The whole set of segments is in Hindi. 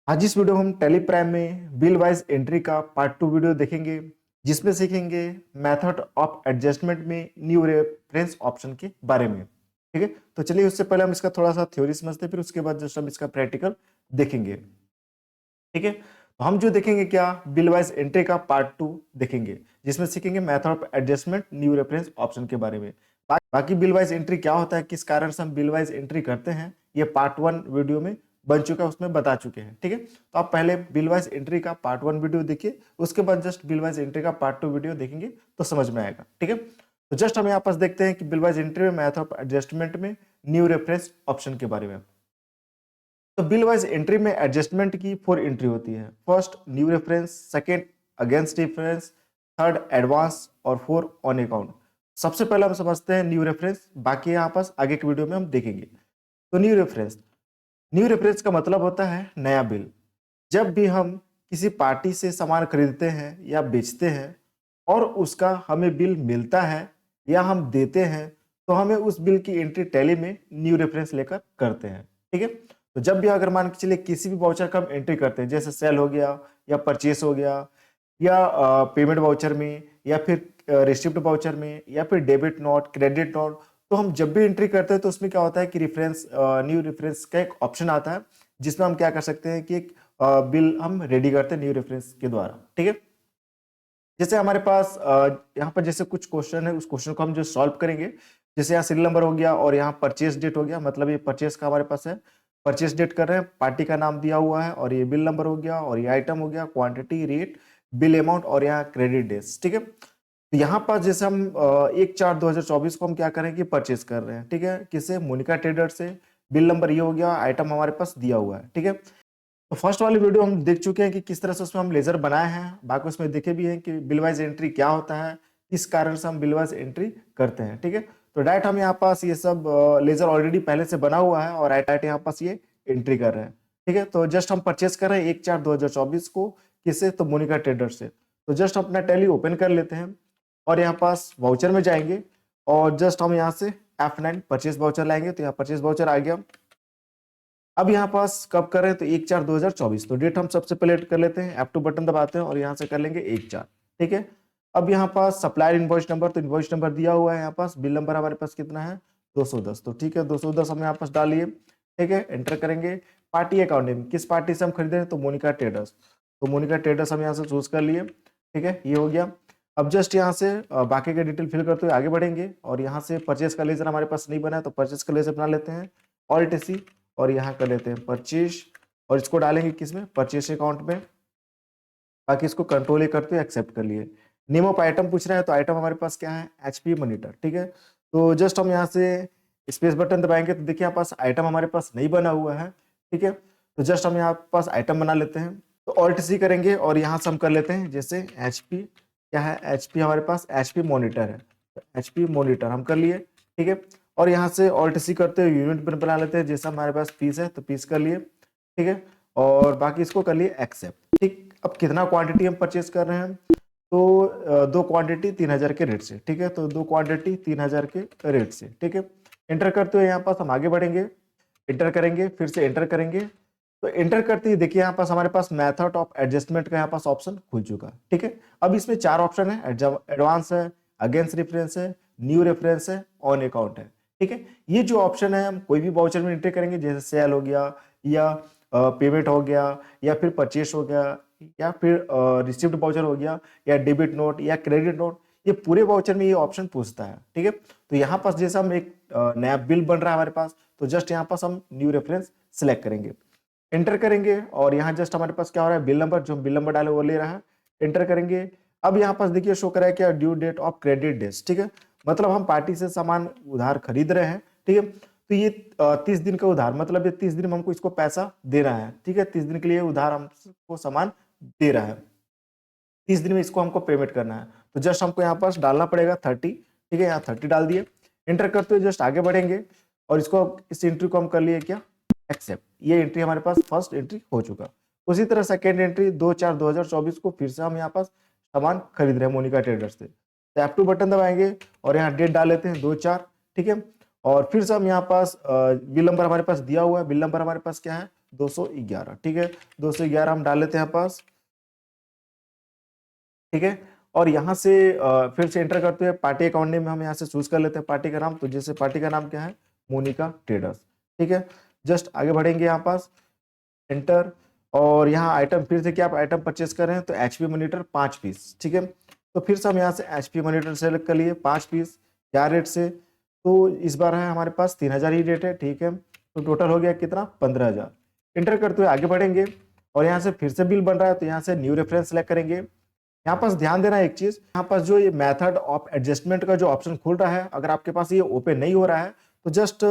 आज इस वीडियो में हम टैली प्राइम में बिल वाइज एंट्री का पार्ट 2 वीडियो देखेंगे, जिसमें सीखेंगे मेथड ऑफ एडजस्टमेंट में न्यू रेफरेंस ऑप्शन के बारे में। ठीक है, तो चलिए उससे पहले हम इसका थोड़ा सा थ्योरी समझते हैं, फिर उसके बाद जस्ट हम इसका प्रैक्टिकल देखेंगे। ठीक है, तो हम जो देखेंगे क्या, बिल वाइज एंट्री का पार्ट 2 देखेंगे, जिसमें सीखेंगे method of adjustment new reference option के बारे में। बाकी बिल वाइज एंट्री क्या होता है, किस कारण से हम बिल वाइज एंट्री करते हैं, ये पार्ट 1 वीडियो में बन चुका है, उसमें बता चुके हैं। ठीक है, तो आप पहले बिल वाइज एंट्री का पार्ट 1 वीडियो देखिए, उसके बाद जस्ट बिल वाइज एंट्री का पार्ट 2 वीडियो देखेंगे तो समझ में आएगा। ठीक है, तो जस्ट हम यहाँ पास देखते हैं कि बिल वाइज एंट्री में मेथड ऑफ एडजस्टमेंट में न्यू रेफरेंस ऑप्शन के बारे में। तो बिल वाइज एंट्री में एडजस्टमेंट की 4 एंट्री होती है। First new reference, second against reference, third advance और 4 ऑन अकाउंट। सबसे पहले हम समझते हैं न्यू रेफरेंस, बाकी यहाँ पास आगे के वीडियो में हम देखेंगे। तो न्यू रेफरेंस का मतलब होता है नया बिल। जब भी हम किसी पार्टी से सामान खरीदते हैं या बेचते हैं और उसका हमें बिल मिलता है या हम देते हैं, तो हमें उस बिल की एंट्री टैली में न्यू रेफरेंस लेकर करते हैं। ठीक है, तो जब भी अगर मान के चलिए किसी भी वाउचर का हम एंट्री करते हैं, जैसे सेल हो गया या परचेस हो गया या पेमेंट वाउचर में या फिर रिसिप्ट वाउचर में या फिर डेबिट नोट, क्रेडिट नोट, तो हम जब भी एंट्री करते हैं तो उसमें क्या होता है कि न्यू रेफरेंस का एक ऑप्शन आता है, जिसमें हम क्या कर सकते हैं कि एक बिल हम रेडी करते हैं न्यू रेफरेंस के द्वारा। ठीक है, जैसे हमारे पास यहाँ पर जैसे कुछ क्वेश्चन है, उस क्वेश्चन को हम जो सॉल्व करेंगे, जैसे यहाँ सीरियल नंबर हो गया और यहाँ परचेस डेट हो गया, मतलब ये परचेस का हमारे पास है, परचेस डेट कर रहे हैं, पार्टी का नाम दिया हुआ है और ये बिल नंबर हो गया और ये आइटम हो गया, क्वांटिटी, रेट, बिल अमाउंट और यहाँ क्रेडिट डेज। ठीक है, तो यहाँ पास जैसे हम 1/4/2024 को हम क्या करेंगे, परचेस कर रहे हैं। ठीक है, किससे, मोनिका ट्रेडर से। बिल नंबर ये हो गया, आइटम हमारे पास दिया हुआ है। ठीक है, तो फर्स्ट वाली वीडियो हम देख चुके हैं कि किस तरह से उसमें हम लेजर बनाए हैं, बाकी उसमें देखे भी हैं कि बिल वाइज एंट्री क्या होता है, किस कारण से हम बिल वाइज एंट्री करते हैं। ठीक है, तो डायरेक्ट हम यहाँ पास ये सब लेजर ऑलरेडी पहले से बना हुआ है और डायरेक्ट यहाँ पास ये एंट्री कर रहे हैं। ठीक है, तो जस्ट हम परचेस कर रहे हैं 1/4/2024 को, किससे, तो मोनिका ट्रेडर से। तो जस्ट अपना टैली ओपन कर लेते हैं और यहाँ पास वाउचर में जाएंगे और जस्ट हम यहाँ से F9 परचेस वाउचर लाएंगे, तो यहाँ परचेस वाउचर आ गया। अब यहाँ पास कब कर रहे हैं, तो 1/4/2024, तो डेट हम सबसे पहले कर लेते हैं, F2 बटन दबाते हैं और यहाँ से कर लेंगे 1/4। ठीक है, अब यहाँ पास सप्लायर इनवॉइस नंबर, तो इनवॉइस नंबर दिया हुआ है यहाँ पास, बिल नंबर हमारे पास कितना है, 210। तो ठीक है, 210 हम यहाँ पास डालिए। ठीक है, एंटर करेंगे। पार्टी अकाउंट नेम, किस पार्टी से हम खरीदे हैं, तो मोनिका ट्रेडर्स, तो मोनिका ट्रेडर्स हम यहाँ से चूज कर लिए। ठीक है, ये हो गया। अब जस्ट यहाँ से बाकी के डिटेल फिल करते हुए आगे बढ़ेंगे और यहाँ से परचेस का लेजर हमारे पास नहीं बना है, तो परचेस का लेजर बना लेते हैं, ऑल्ट सी, और यहाँ कर लेते हैं परचेज और इसको डालेंगे किसमें, परचेस अकाउंट में। बाकी इसको कंट्रोल ही करते हुए एक्सेप्ट कर लिए। नेम ऑफ आइटम पूछ रहा है, तो आइटम हमारे पास क्या है, एचपी मॉनिटर। ठीक है, तो जस्ट हम यहाँ से स्पेस बटन दबाएंगे तो देखिए यहाँ पास आइटम हमारे पास नहीं बना हुआ है। ठीक है, तो जस्ट हम यहाँ पास आइटम बना लेते हैं, तो ऑल्ट सी करेंगे और यहाँ से हम कर लेते हैं जैसे एचपी, क्या है, एचपी हमारे पास एचपी मॉनिटर है, तो एचपी मॉनिटर हम कर लिए। ठीक है, और यहाँ से ऑल्ट सी करते हुए यूनिट बना लेते हैं, जैसा हमारे पास पीस है तो पीस कर लिए। ठीक है, और बाकी इसको कर लिए एक्सेप्ट। ठीक, अब कितना क्वांटिटी हम परचेस कर रहे हैं, तो 2 क्वांटिटी 3000 के रेट से। ठीक है, तो 2 क्वांटिटी 3000 के रेट से। ठीक है, एंटर करते हुए यहाँ पास हम आगे बढ़ेंगे, एंटर करेंगे, फिर से एंटर करेंगे, तो एंटर करते ही देखिए यहाँ पास हमारे पास मेथड ऑफ एडजस्टमेंट का यहाँ पास ऑप्शन खुल चुका है। ठीक है, अब इसमें 4 ऑप्शन है, एडवांस है, अगेंस्ट रेफरेंस है, न्यू रेफरेंस है, ऑन अकाउंट है। ठीक है, ये जो ऑप्शन है हम कोई भी वाउचर में एंटर करेंगे, जैसे सेल हो गया या पेमेंट हो गया या फिर परचेस हो गया या फिर रिसिप्ट वाउचर हो गया या डेबिट नोट या क्रेडिट नोट, ये पूरे वाउचर में ये ऑप्शन पूछता है। ठीक है, तो यहाँ पास जैसे हम एक नया बिल बन रहा है हमारे पास, तो जस्ट यहाँ पास हम न्यू रेफरेंस सिलेक्ट करेंगे, एंटर करेंगे और यहाँ जस्ट हमारे पास क्या हो रहा है, बिल नंबर, जो बिल नंबर डाले वो ले रहा है, एंटर करेंगे। अब यहाँ पास देखिए शो कर रहा है क्या, due date of credit days. ठीक है, मतलब हम पार्टी से सामान उधार खरीद रहे हैं। ठीक है, तो ये 30 दिन का उधार, मतलब ये 30 दिन में हमको इसको पैसा देना है। ठीक है, 30 दिन के लिए उधार हमको सामान दे रहा है, 30 दिन में इसको हमको पेमेंट करना है, तो जस्ट हमको यहाँ पास डालना पड़ेगा 30। ठीक है, यहाँ 30 डाल दिए, एंटर करते हुए जस्ट आगे बढ़ेंगे और इसको, इस एंट्री को हम कर लिए क्या, एक्सेप्ट। ये एंट्री हमारे पास फर्स्ट एंट्री हो चुका। उसी तरह सेकेंड एंट्री 2/4/2024 को फिर से हम यहाँ पास सामान खरीद रहे हैं मोनिका ट्रेडर्स से, तो F2 बटन दबाएंगे और यहाँ डेट डाल लेते हैं 2/4। ठीक है, और फिर से हम यहाँ पास बिल नंबर हमारे पास दिया हुआ है, बिल नंबर हमारे पास क्या है, 211, ठीक है। 211 हम डाल लेते हैं यहाँ पास, ठीक है। और यहाँ से फिर से एंटर करते हुए पार्टी अकाउंट नेम हम यहाँ से चूज कर लेते हैं पार्टी का नाम। तो जैसे पार्टी का नाम क्या है, मोनिका ट्रेडर्स, ठीक है। जस्ट आगे बढ़ेंगे यहाँ पास, एंटर। और यहाँ आइटम फिर से क्या आप आइटम परचेस कर रहे हैं, तो एचपी मॉनिटर 5 पीस, ठीक है। तो फिर से हम यहाँ से एचपी मॉनिटर सेलेक्ट कर लिए 5 पीस, क्या रेट से, तो इस बार है हमारे पास 3000 ही रेट है, ठीक है। तो टोटल हो गया कितना, 15000। एंटर करते हुए आगे बढ़ेंगे और यहाँ से फिर से बिल बन रहा है, तो यहाँ से न्यू रेफरेंस सेलेक्ट करेंगे। यहाँ पास ध्यान देना एक चीज, यहाँ पास जो ये मेथड ऑफ एडजस्टमेंट का जो ऑप्शन खुल रहा है, अगर आपके पास ये ओपन नहीं हो रहा है तो जस्ट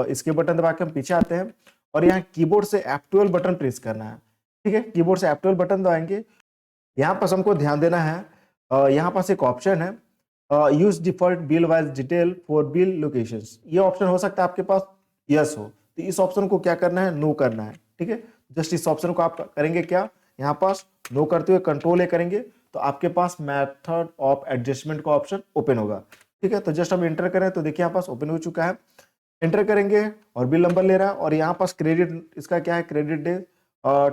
इसके बटन दबा के हम पीछे आते हैं और यहाँ कीबोर्ड से F12 बटन प्रेस करना है, ठीक है। कीबोर्ड से F12 बटन दबाएंगे। यहाँ पास हमको ध्यान देना है, यहाँ पास एक ऑप्शन है use default bill wise detail for bill locations, ये ऑप्शन हो सकता है आपके पास यस हो, तो इस ऑप्शन को क्या करना है, नो करना है, ठीक है। जस्ट इस ऑप्शन को आप करेंगे क्या, यहाँ पास नो करते हुए कंट्रोल ए करेंगे, तो आपके पास मेथड ऑफ एडजस्टमेंट का ऑप्शन ओपन होगा, ठीक है। तो जस्ट हम एंटर करें तो देखिए यहाँ पास ओपन हो चुका है। एंटर करेंगे और बिल नंबर ले रहा है और यहाँ पास क्रेडिट इसका क्या है, क्रेडिट डे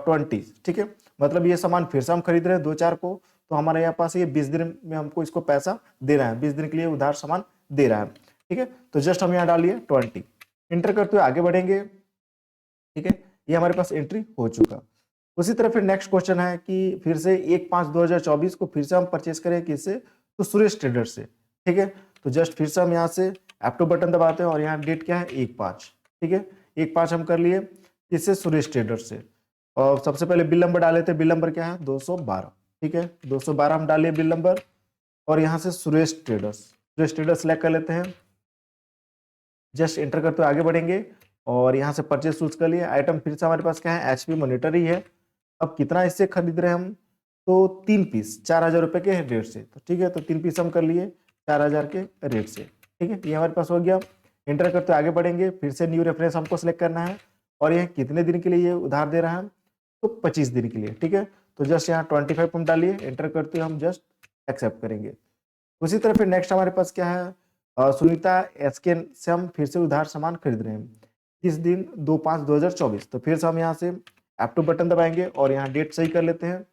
20, ठीक है। मतलब ये सामान फिर से हम खरीद रहे हैं 2-4 को, तो हमारे यहाँ पास ये 20 दिन में हमको इसको पैसा दे रहा है, 20 दिन के लिए उधार सामान दे रहा है, ठीक है। तो जस्ट हम यहाँ डालिए 20, एंटर करते हुए आगे बढ़ेंगे, ठीक है। ये हमारे पास एंट्री हो चुका। उसी तरह फिर नेक्स्ट क्वेश्चन है कि फिर से 1/5/2024 को फिर से हम परचेस करें किससे, तो सुरेश ट्रेडर से, ठीक है। तो जस्ट फिर से हम यहाँ से F2 बटन दबाते हैं और यहाँ डेट क्या है 1/5, ठीक है। 1/5 हम कर लिए किससे, सुरेश ट्रेडर से। और सबसे पहले बिल नंबर डाले थे, बिल नंबर क्या है 212, ठीक है। 212 हम डालिए बिल नंबर और यहाँ से सुरेश ट्रेडर्स सेलेक्ट कर लेते हैं। जस्ट एंटर करते हुए आगे बढ़ेंगे और यहाँ से परचेस चूज कर लिए। आइटम फिर से हमारे पास क्या है, एचपी मॉनिटर ही है। अब कितना इससे खरीद रहे हैं हम, तो 3 पीस 4000 रुपए के रेट से, तो ठीक है। तो 3 पीस हम कर लिए 4000 के रेट से, ठीक है। ये हमारे पास हो गया। एंटर करते आगे बढ़ेंगे, फिर से न्यू रेफरेंस हमको सिलेक्ट करना है और यह कितने दिन के लिए ये उधार दे रहा है, तो 25 दिन के लिए, ठीक है। तो जस्ट यहाँ 25 हम डालिए, एंटर करते हम जस्ट एक्सेप्ट करेंगे। उसी तरह फिर नेक्स्ट हमारे पास क्या है, सुनीता एसके से हम फिर से उधार सामान खरीद रहे हैं किस दिन, 2/5/2024। तो फिर से हम यहाँ से F2 बटन दबाएंगे और यहाँ डेट सही कर लेते हैं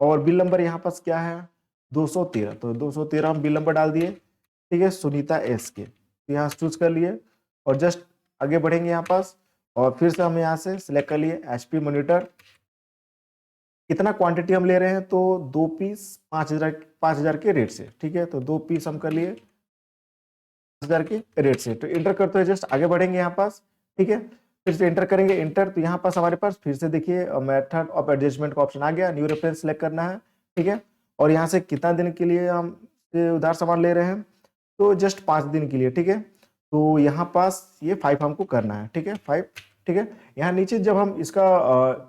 और बिल नंबर यहाँ पास क्या है 213, तो 213 हम बिल नंबर डाल दिए, ठीक है। सुनीता एस के, तो यहाँ चूज कर लिए और जस्ट आगे बढ़ेंगे यहाँ पास और फिर से हम यहाँ से सिलेक्ट कर लिए एचपी मॉनिटर। कितना क्वांटिटी हम ले रहे हैं, तो 2 पीस 5000 के रेट से, ठीक है। तो 2 पीस हम कर लिए 5000 के रेट से। तो एंटर करते हुए जस्ट आगे बढ़ेंगे यहाँ पास, ठीक है। फिर से एंटर करेंगे, एंटर। तो यहाँ पास हमारे पास फिर से देखिए मेथड ऑफ एडजस्टमेंट का ऑप्शन आ गया, न्यू रेफरेंस सेलेक्ट करना है, ठीक है। और यहाँ से कितना दिन के लिए हम उधार सामान ले रहे हैं, तो जस्ट 5 दिन के लिए, ठीक है। तो यहाँ पास ये 5 हमको करना है, ठीक है, 5, ठीक है। यहाँ नीचे जब हम इसका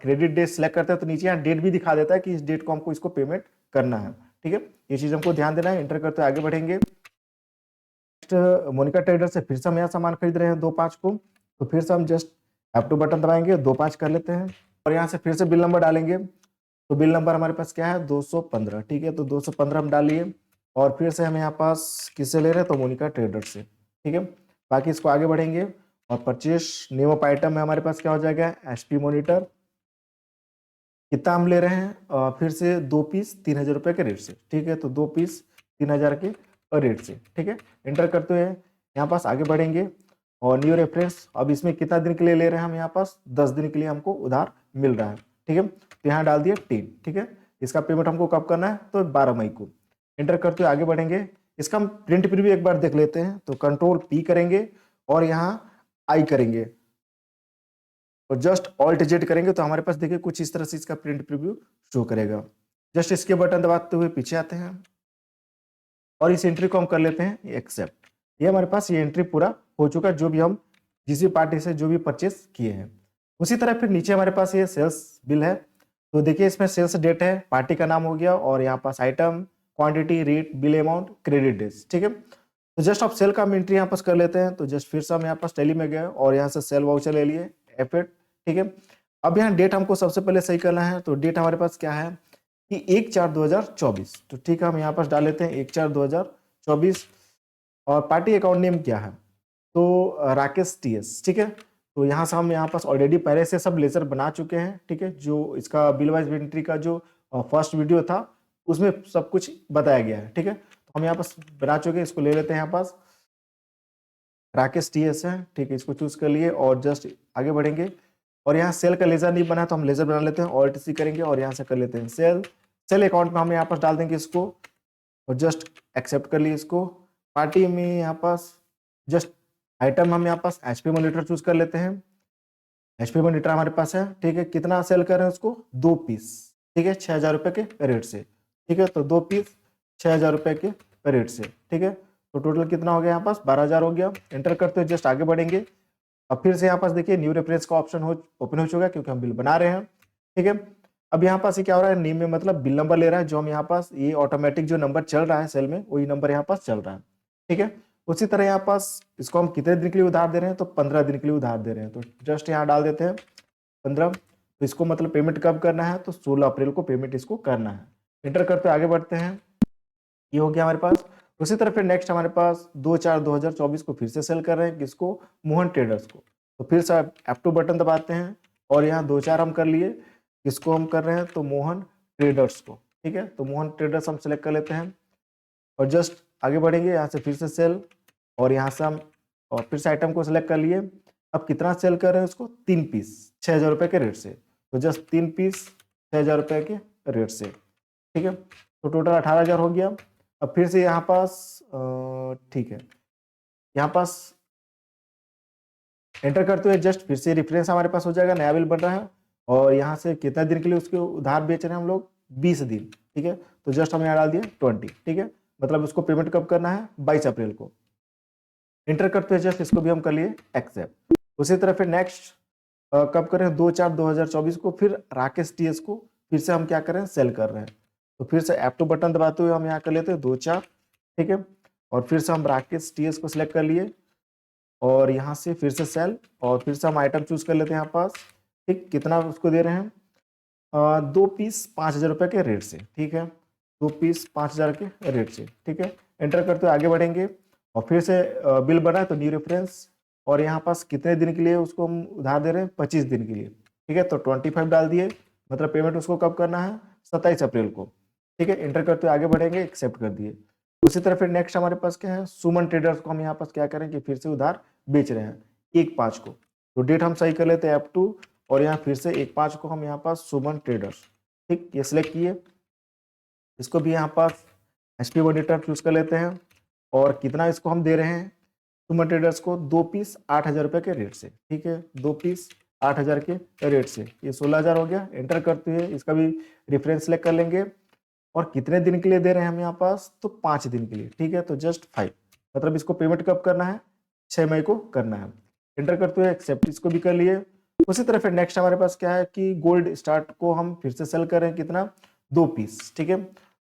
क्रेडिट डेट सेलेक्ट करते हैं तो नीचे यहाँ डेट भी दिखा देता है कि इस डेट को हमको इसको पेमेंट करना है, ठीक है। ये चीज हमको ध्यान देना है। एंटर करते आगे बढ़ेंगे। मोनिका ट्रेडर से फिर से हम यहाँ सामान खरीद रहे हैं 2/5 को, तो फिर से हम जस्ट F2 बटन दबाएंगे, 2/5 कर लेते हैं और यहाँ से फिर से बिल नंबर डालेंगे। तो बिल नंबर हमारे पास क्या है 215, ठीक है। तो 215 हम डालिए और फिर से हम यहाँ पास किससे ले रहे हैं, तो मोनिका ट्रेडर से, ठीक है। बाकी इसको आगे बढ़ेंगे और परचेस नेम ऑफ आइटम में हमारे पास क्या हो जाएगा, एचपी मॉनिटर। कितना हम ले रहे हैं, फिर से 2 पीस 3000 रुपए के रेट से, ठीक है। तो 2 पीस 3000 के रेट से, ठीक है। एंटर करते हुए यहाँ पास आगे बढ़ेंगे और न्यू रेफरेंस। अब इसमें कितना दिन के लिए ले रहे हैं हम, यहाँ पास 10 दिन के लिए हमको उधार मिल रहा है, ठीक है। तो यहाँ डाल दिया 10, ठीक है। इसका पेमेंट हमको कब करना है, तो 12 मई को। एंटर करते हुए आगे बढ़ेंगे। इसका हम प्रिंट प्रीव्यू एक बार देख लेते हैं। तो कंट्रोल P करेंगे और यहाँ I करेंगे और जस्ट ऑल्ट जेड करेंगे तो हमारे पास देखिए कुछ इस तरह से इसका प्रिंट प्रीव्यू शो करेगा। जस्ट इसके बटन दबाते हुए पीछे आते हैं और इस एंट्री को हम कर लेते हैं एक्सेप्ट। ये हमारे पास ये एंट्री पूरा हो चुका, जो भी हम जिस भी पार्टी से जो भी परचेस किए हैं। उसी तरह फिर नीचे हमारे पास ये सेल्स बिल है। तो देखिए इसमें सेल्स डेट है, पार्टी का नाम हो गया और यहाँ पास item, quantity, rate, bill amount, credit days, ठीक है। तो जस्ट आप सेल का हम एंट्री यहाँ पास कर लेते हैं। तो जस्ट फिर से हम यहाँ पास टैली में गए और यहाँ से सेल वाउचर ले लिए F8, ठीक है। अब यहाँ डेट हमको सबसे पहले सही करना है। तो डेट हमारे पास क्या है कि 1/4/2024, तो ठीक है। हम यहाँ पास डाल लेते हैं 1/4/2024 और पार्टी अकाउंट नेम क्या है, तो राकेश TS, ठीक है। तो यहाँ से हम यहाँ पास ऑलरेडी पहले से सब लेजर बना चुके हैं, ठीक है। जो इसका बिल वाइज एंट्री का जो फर्स्ट वीडियो था उसमें सब कुछ बताया गया है, ठीक है। तो हम यहाँ पास बना चुके हैं, इसको ले लेते हैं यहाँ पास। राकेश टीएस है, ठीक है, इसको चूज कर लिए और जस्ट आगे बढ़ेंगे। और यहाँ सेल का लेजर नहीं बना तो हम लेजर बना लेते हैं, ऑल्ट सी करेंगे और यहाँ से कर लेते हैं सेल। सेल अकाउंट में हम यहाँ पास डाल देंगे इसको और जस्ट एक्सेप्ट कर लिए इसको। पार्टी में यहाँ पास जस्ट आइटम हम यहाँ पास एचपी मॉनिटर चूज कर लेते हैं। एचपी मॉनिटर हमारे पास है, ठीक है। कितना सेल कर रहे हैं उसको, 2 पीस, ठीक है, 6,000 रुपए के रेट से, ठीक है। तो 2 पीस 6,000 रुपए के रेट से, ठीक है। तो टोटल कितना हो गया यहाँ पास, 12,000 हो गया। एंटर करते हुए जस्ट आगे बढ़ेंगे। अब फिर से यहाँ पास देखिए न्यू रेफरेंस का ऑप्शन ओपन हो चुका है क्योंकि हम बिल बना रहे हैं, ठीक है। अब यहाँ पास ये क्या हो रहा है, नेम में मतलब बिल नंबर ले रहा है, जो हम यहाँ पास ये ऑटोमेटिक जो नंबर चल रहा है सेल में वही नंबर यहाँ पास चल रहा है, ठीक है। उसी तरह यहाँ पास इसको हम कितने दिन के लिए उधार दे रहे हैं, तो 15 दिन के लिए उधार दे रहे हैं। तो जस्ट यहाँ डाल देते हैं 15। तो इसको मतलब पेमेंट कब करना है, तो 16 अप्रैल को पेमेंट इसको करना है। एंटर करते आगे बढ़ते हैं, ये हो गया हमारे पास। उसी तरह फिर नेक्स्ट हमारे पास 2/4/2024 को फिर से सेल कर रहे हैं, किसको, मोहन ट्रेडर्स को। तो फिर से F2 बटन दबाते हैं और यहाँ 2/4 हम कर लिए, किसको हम कर रहे हैं, तो मोहन ट्रेडर्स को, ठीक है। तो मोहन ट्रेडर्स हम सेलेक्ट कर लेते हैं और जस्ट आगे बढ़ेंगे। यहाँ से फिर से सेल और यहाँ से हम और फिर से आइटम को सिलेक्ट कर लिए। अब कितना सेल कर रहे हैं उसको, 3 पीस 6,000 रुपए के रेट से। तो जस्ट 3 पीस 6,000 रुपए के रेट से, ठीक है। तो टोटल 18,000 हो गया। अब फिर से यहाँ पास ठीक है, यहाँ पास एंटर करते हुए जस्ट फिर से रेफरेंस हमारे पास हो जाएगा, नया बिल बन रहा है। और यहाँ से कितना दिन के लिए उसके उधार बेच रहे हैं हम लोग, 20 दिन, ठीक है। तो जस्ट हम यहाँ डाल दिए 20, ठीक है। मतलब उसको पेमेंट कब करना है, 22 अप्रैल को। एंटर करते हुए जस्ट इसको भी हम कर लिए एक्सेप्ट। उसी तरह फिर नेक्स्ट कब करें, 2/4/2024 को फिर राकेश टीएस को फिर से हम क्या कर रहे हैं, सेल कर रहे हैं। तो फिर से F2 बटन दबाते हुए हम यहाँ कर लेते हैं 2/4, ठीक है। और फिर से हम राकेश टीएस को सिलेक्ट कर लिए और यहाँ से फिर से सेल और फिर से हम आइटम चूज कर लेते हैं यहाँ पास, ठीक। कितना उसको दे रहे हैं, 2 पीस 5,000 रुपए के रेट से, ठीक है। 2 पीस 5,000 के रेट से, ठीक है। एंटर करते हुए आगे बढ़ेंगे और फिर से बिल बना है तो न्यू रेफरेंस और यहाँ पास कितने दिन के लिए उसको हम उधार दे रहे हैं, 25 दिन के लिए, ठीक है। तो 25 डाल दिए, मतलब पेमेंट उसको कब करना है, 27 अप्रैल को, ठीक है। एंटर करते हुए आगे बढ़ेंगे, एक्सेप्ट कर दिए। उसी तरह फिर नेक्स्ट हमारे पास क्या है, सुमन ट्रेडर्स को हम यहाँ पास क्या करें कि फिर से उधार बेच रहे हैं 1/5 को। तो डेट हम सही कर लेते हैं F2 और यहाँ फिर से 1/5 को हम यहाँ पास सुमन ट्रेडर्स, ठीक, ये सिलेक्ट किए। इसको भी यहाँ पास एचपी मॉनिटर चूज कर लेते हैं और कितना इसको हम दे रहे हैं, सुमन ट्रेडर्स को 2 पीस 8,000 रुपए के रेट से, ठीक है। 2 पीस 8,000 के रेट से, ये 16,000 हो गया। एंटर करते हुए इसका भी रेफरेंस सेलेक्ट कर लेंगे और कितने दिन के लिए दे रहे हैं हम यहाँ पास, तो 5 दिन के लिए, ठीक है। तो जस्ट 5, मतलब इसको पेमेंट कब करना है, 6 मई को करना है। एंटर करते हुए एक्सेप्ट इसको भी कर लिए। उसी तरह फिर नेक्स्ट हमारे पास क्या है कि गोल्ड स्टार्ट को हम फिर से सेल कर रहे हैं, कितना, 2 पीस, ठीक है।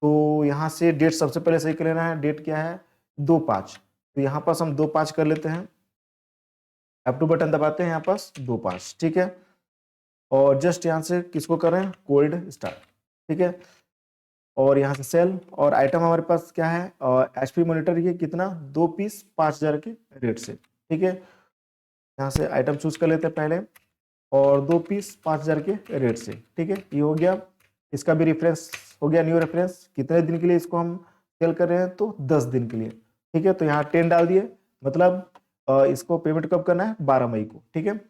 तो यहाँ से डेट सबसे पहले सही कर लेना है, डेट क्या है, 2/5। तो यहाँ पास हम 2/5 कर लेते हैं, F2 बटन दबाते हैं यहाँ पास 2/5, ठीक है। और जस्ट यहाँ से किसको कर रहे हैं, गोल्ड स्टार्ट, ठीक है। और यहाँ से सेल और आइटम हमारे पास क्या है, एचपी मॉनिटर, ये कितना, 2 पीस 5,000 के रेट से, ठीक है। यहाँ से आइटम चूज कर लेते हैं पहले और 2 पीस 5,000 के रेट से, ठीक है। ये हो गया, इसका भी रेफरेंस हो गया, न्यू रेफरेंस। कितने दिन के लिए इसको हम सेल कर रहे हैं, तो 10 दिन के लिए, ठीक है। तो यहाँ 10 डाल दिए, मतलब इसको पेमेंट कब करना है, 12 मई को, ठीक है।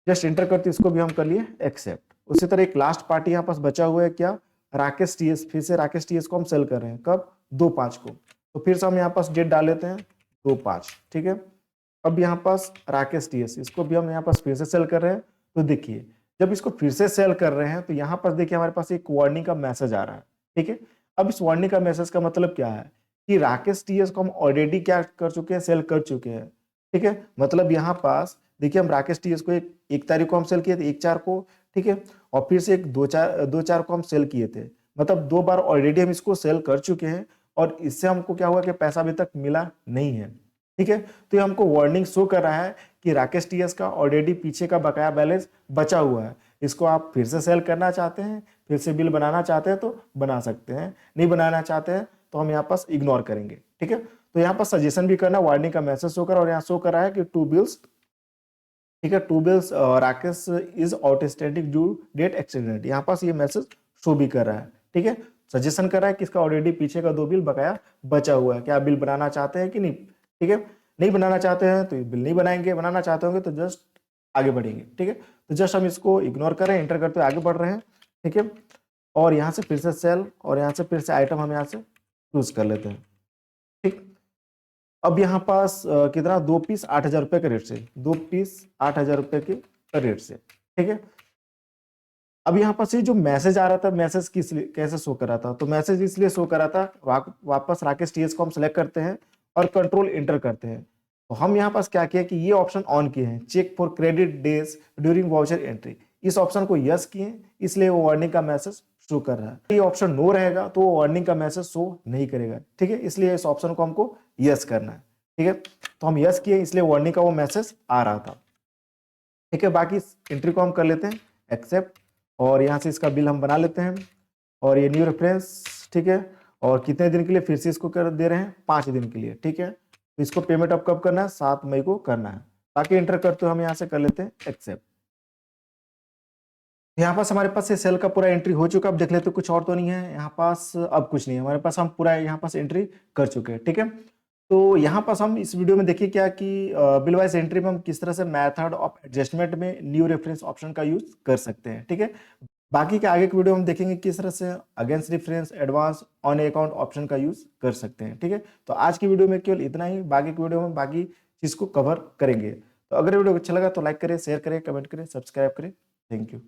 जस्ट इंटर करते इसको भी हम कर लिए एक्सेप्ट। उसी तरह एक लास्ट पार्टी यहाँ पास बचा हुआ है, क्या, राकेश टीएस। फिर से राकेश टीएस को हम सेल कर रहे हैं, कब, 2/5 को। तो फिर से हम यहाँ पास डेट डाल लेते हैं 2/5, ठीक है। अब यहाँ पास राकेश टीएस, इसको भी हम यहाँ पास फिर से सेल कर रहे हैं। तो देखिए जब इसको फिर से सेल कर रहे हैं तो यहाँ पास देखिए हमारे पास एक वार्निंग का मैसेज आ रहा है, ठीक है। अब इस वार्निंग का मैसेज का मतलब क्या है कि राकेश टीएस को हम ऑलरेडी क्या कर चुके हैं, सेल कर चुके हैं, ठीक है। मतलब यहाँ पास देखिए हम राकेश टीएस को एक तारीख को हम सेल किए थे, 1/4 को, ठीक है। और फिर से एक 2/4 को हम सेल किए थे, मतलब 2 बार ऑलरेडी हम इसको सेल कर चुके हैं और इससे हमको क्या हुआ कि पैसा अभी तक मिला नहीं है, ठीक है। तो ये हमको वार्निंग शो कर रहा है कि राकेश टीएस का ऑलरेडी पीछे का बकाया बैलेंस बचा हुआ है। इसको आप फिर से सेल करना चाहते हैं, फिर से बिल बनाना चाहते हैं तो बना सकते हैं, नहीं बनाना चाहते हैं तो हम यहाँ पास इग्नोर करेंगे, ठीक है। तो यहाँ पर सजेशन भी करना, वार्निंग का मैसेज शो कर और यहाँ शो कर रहा है कि 2 बिल्स ठीक है, two bills Rakesh is outstanding due date extended, यहाँ पास ये मैसेज शो भी कर रहा है। ठीक है, सजेशन कर रहा है कि इसका ऑलरेडी पीछे का 2 बिल बकाया बचा हुआ है, क्या आप बिल बनाना चाहते हैं कि नहीं। ठीक है, नहीं बनाना चाहते हैं तो बिल नहीं बनाएंगे, बनाना चाहते होंगे तो जस्ट आगे बढ़ेंगे। ठीक है, तो जस्ट हम इसको इग्नोर कर रहे हैं, एंटर करते हुए आगे बढ़ रहे हैं। ठीक है, और यहाँ से फिर से सेल और यहाँ से फिर से आइटम हम यहाँ से चूज कर लेते हैं। ठीक, अब यहाँ पास कितना, 2 पीस 8,000 रुपए के रेट से, 2 पीस 8,000 रुपए के रेट से। ठीक है, अब यहाँ पास ये जो मैसेज आ रहा था, मैसेज किस लिए कैसे शो कर रहा था, तो मैसेज इसलिए शो कर रहा था, वापस राकेश टीएस को हम सेलेक्ट करते हैं और कंट्रोल इंटर करते हैं। तो हम यहाँ पास क्या किया कि ये ऑप्शन ऑन किए हैं, check for credit days during voucher entry, इस ऑप्शन को यस किए, इसलिए वो वार्निंग का मैसेज शो कर रहा है। ये ऑप्शन नो रहेगा तो वो वार्निंग का मैसेज शो नहीं करेगा। ठीक है, इसलिए इस ऑप्शन को हमको यस करना है। ठीक है, तो हम यस किए, इसलिए वार्निंग का वो मैसेज आ रहा था। ठीक है, बाकी एंट्री को हम कर लेते हैं एक्सेप्ट, और यहाँ से इसका बिल हम बना लेते हैं, और ये न्यू रेफरेंस। ठीक है, और कितने दिन के लिए, फिर से इसको कर दे रहे हैं 5 दिन के लिए। ठीक है, तो इसको पेमेंट अब कब करना है, 7 मई को करना है। बाकी एंटर करते हुए हम यहाँ से कर लेते हैं एक्सेप्ट। यहाँ पास हमारे पास ये सेल का पूरा एंट्री हो चुका है। अब देख लेते कुछ और तो नहीं है यहाँ पास, अब कुछ नहीं है हमारे पास, हम पूरा यहाँ पास एंट्री कर चुके हैं। ठीक है, तो यहाँ पास हम इस वीडियो में देखिए क्या कि बिल वाइज एंट्री में हम किस तरह से मेथड ऑफ एडजस्टमेंट में न्यू रेफरेंस ऑप्शन का यूज कर सकते हैं। ठीक है, बाकी के आगे के वीडियो में देखेंगे किस तरह से against reference, advance, on account option का यूज कर सकते हैं। ठीक है, तो आज की वीडियो में केवल इतना ही, बाकी की वीडियो में बाकी चीज को कवर करेंगे। तो अगर वीडियो अच्छा लगा तो लाइक करें, शेयर करें, कमेंट करें, सब्सक्राइब करें। Thank you.